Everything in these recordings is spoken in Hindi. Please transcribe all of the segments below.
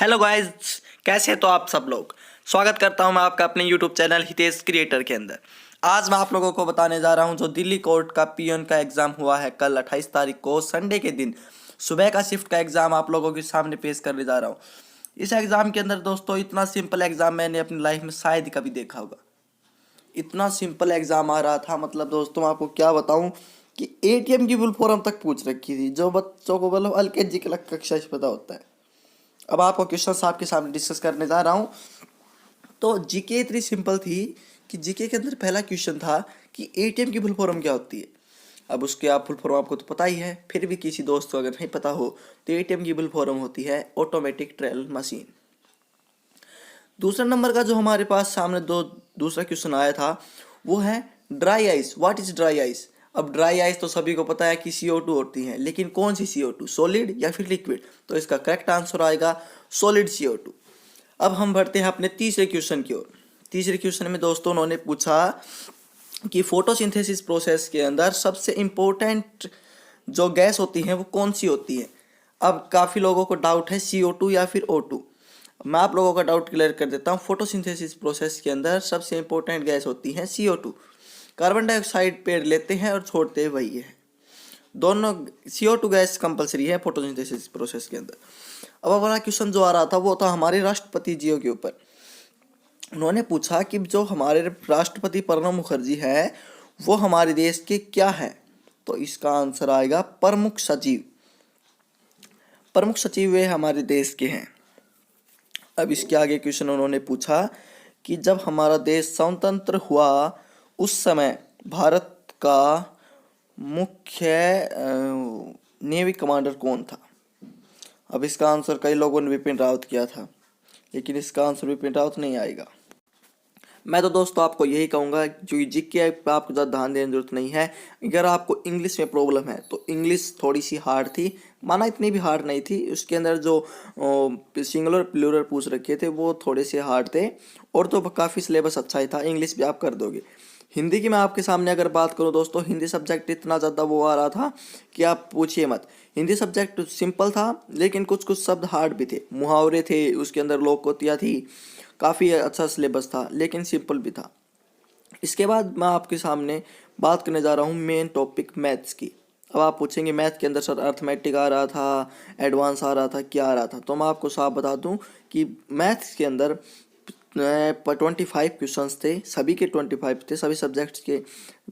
हेलो गाइस, कैसे हैं तो आप सब लोग। स्वागत करता हूं मैं आपका अपने यूट्यूब चैनल हितेश क्रिएटर के अंदर। आज मैं आप लोगों को बताने जा रहा हूं जो दिल्ली कोर्ट का पीएन का एग्ज़ाम हुआ है कल 28 तारीख को संडे के दिन सुबह का शिफ्ट का एग्ज़ाम आप लोगों के सामने पेश करने जा रहा हूं। इस एग्ज़ाम के अंदर दोस्तों इतना सिंपल एग्ज़ाम मैंने अपनी लाइफ में शायद कभी देखा होगा। इतना सिंपल एग्ज़ाम आ रहा था, मतलब दोस्तों मैं आपको क्या बताऊं कि एटीएम की फुल फॉर्म तक पूछ रखी थी, जो बच्चों को मतलब एलकेजी के कक्षा से पता होता है। अब आपको क्वेश्चन आपके सामने डिस्कस करने जा रहा हूँ। तो जीके इतनी सिंपल थी कि जीके के अंदर पहला क्वेश्चन था कि एटीएम की फुल फॉर्म क्या होती है। अब उसके आप फुल फॉर्म आपको तो पता ही है, फिर भी किसी दोस्त को अगर नहीं पता हो तो एटीएम की फुल फॉर्म होती है ऑटोमेटिक टेलर मशीन। दूसरा नंबर का जो हमारे पास सामने दूसरा क्वेश्चन आया था वो है dry ice. What is dry ice. अब ड्राई आइस तो सभी को पता है कि CO2 होती है, लेकिन कौन सी CO2, सॉलिड या फिर लिक्विड। तो इसका करेक्ट आंसर आएगा सॉलिड CO2। अब हम बढ़ते हैं अपने तीसरे क्वेश्चन की ओर। तीसरे क्वेश्चन में दोस्तों उन्होंने पूछा कि फोटोसिंथेसिस प्रोसेस के अंदर सबसे इम्पोर्टेंट जो गैस होती है वो कौन सी होती है। अब काफ़ी लोगों को डाउट है CO2 या फिर O2। मैं आप लोगों का डाउट क्लियर कर देता हूँ। फोटोसिंथेसिस प्रोसेस के अंदर सबसे इम्पोर्टेंट गैस होती है CO2। कार्बन डाइऑक्साइड पेड़ लेते हैं और छोड़ते वही है। दोनों CO2 गैस कंपलसरी है फोटोसिंथेसिस प्रोसेस के अंदर। अब अगला क्वेश्चन जो आ रहा था वो था हमारे राष्ट्रपति जियों के ऊपर। उन्होंने पूछा कि जो हमारे राष्ट्रपति प्रणब मुखर्जी है वो हमारे देश के क्या है। तो इसका आंसर आएगा प्रमुख सचिव। प्रमुख सचिव वे हमारे देश के हैं। अब इसके आगे क्वेश्चन उन्होंने पूछा कि जब हमारा देश स्वतंत्र हुआ उस समय भारत का मुख्य नेवी कमांडर कौन था। अब इसका आंसर कई लोगों ने विपिन रावत किया था, लेकिन इसका आंसर विपिन रावत नहीं आएगा। मैं तो दोस्तों आपको यही कहूँगा जो जीके पे आपको ज़्यादा ध्यान देने की जरूरत नहीं है। अगर आपको इंग्लिश में प्रॉब्लम है तो इंग्लिश थोड़ी सी हार्ड थी, माना इतनी भी हार्ड नहीं थी। उसके अंदर जो सिंगुलर प्लूरल पूछ रखे थे वो थोड़े से हार्ड थे, और तो काफ़ी सिलेबस अच्छा ही था। इंग्लिश भी आप कर दोगे। हिंदी की मैं आपके सामने अगर बात करूं दोस्तों, हिंदी सब्जेक्ट इतना ज़्यादा वो आ रहा था कि आप पूछिए मत। हिंदी सब्जेक्ट सिंपल था, लेकिन कुछ कुछ शब्द हार्ड भी थे, मुहावरे थे, उसके अंदर लोकोक्तियाँ थी। काफ़ी अच्छा सिलेबस था, लेकिन सिंपल भी था। इसके बाद मैं आपके सामने बात करने जा रहा हूँ मेन टॉपिक मैथ्स की। अब आप पूछेंगे मैथ के अंदर सर अर्थमेटिक आ रहा था, एडवांस आ रहा था, क्या आ रहा था। तो मैं आपको साफ बता दूं कि मैथ्स के अंदर 25 क्वेश्चन थे, सभी के 25 थे, सभी सब्जेक्ट्स के।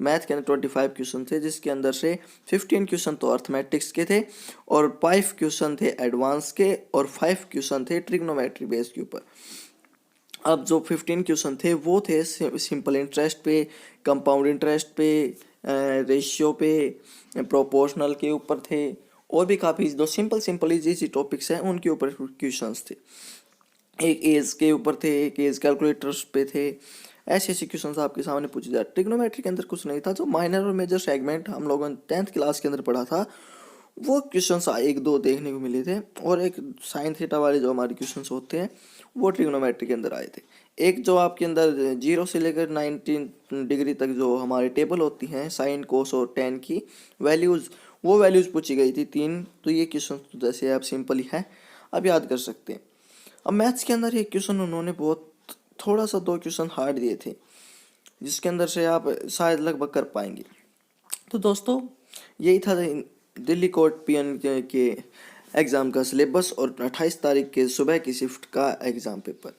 मैथ के अंदर 25 क्वेश्चन थे, जिसके अंदर से 15 क्वेश्चन तो अर्थमेटिक्स के थे, और 5 क्वेश्चन थे एडवांस के, और 5 क्वेश्चन थे ट्रिग्नोमेट्री बेस के ऊपर। अब जो 15 क्वेश्चन थे वो थे सिंपल इंटरेस्ट पे, कंपाउंड इंटरेस्ट पे, रेशियो पे, प्रोपोर्शनल के ऊपर थे, और भी काफ़ी जो सिंपल इजी टॉपिक्स हैं उनके ऊपर क्वेश्चंस थे। एक एज के ऊपर थे, एक एज कैलकुलेटर्स पे थे। ऐसे ऐसे क्वेश्चंस आपके सामने पूछे जाते। ट्रिग्नोमेट्री के अंदर कुछ नहीं था। जो माइनर और मेजर सेगमेंट हम लोगों ने 10th क्लास के अंदर पढ़ा था वो क्वेश्चंस एक दो देखने को मिले थे, और एक साइन थीटा वाले जो हमारे क्वेश्चंस होते हैं वो ट्रिग्नोमेट्री के अंदर आए थे। एक जो आपके अंदर 0 से लेकर 19 डिग्री तक जो हमारे टेबल होती हैं साइन कोस और टेन की वैल्यूज़, वो वैल्यूज़ पूछी गई थी 3। तो ये क्वेश्चन जैसे आप सिंपल ही हैं, अब याद कर सकते हैं। अब मैथ्स के अंदर एक क्वेश्चन उन्होंने बहुत थोड़ा सा 2 क्वेश्चन हार्ड दिए थे, जिसके अंदर से आप शायद लगभग कर पाएंगे। तो दोस्तों यही था दिल्ली कोर्ट पीएन के एग्ज़ाम का सिलेबस और 28 तारीख के सुबह की शिफ्ट का एग्ज़ाम पेपर।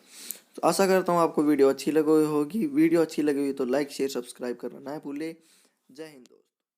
तो आशा करता हूँ आपको वीडियो अच्छी लगी होगी। वीडियो अच्छी लगी हुई तो लाइक शेयर सब्सक्राइब करना ना भूले। जय हिंद।